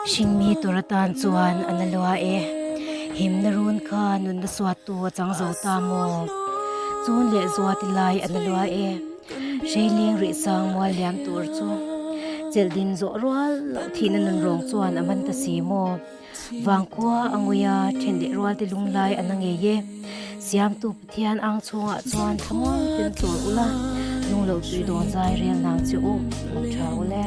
Shingmi turatan chuan analua him narun kha nun na swat tu chang zo ta mo chun le zuat lai analua shailing ri sang mo liam tur chu cheldin zo rwal lo thina nun rong chuan aman ta si mo wangkwa anguya thende rwal ti lunglai anange ye siam tu pathian ang chunga chuan thamon tin tur ula nung lo tui don zai rel nang chu u thau le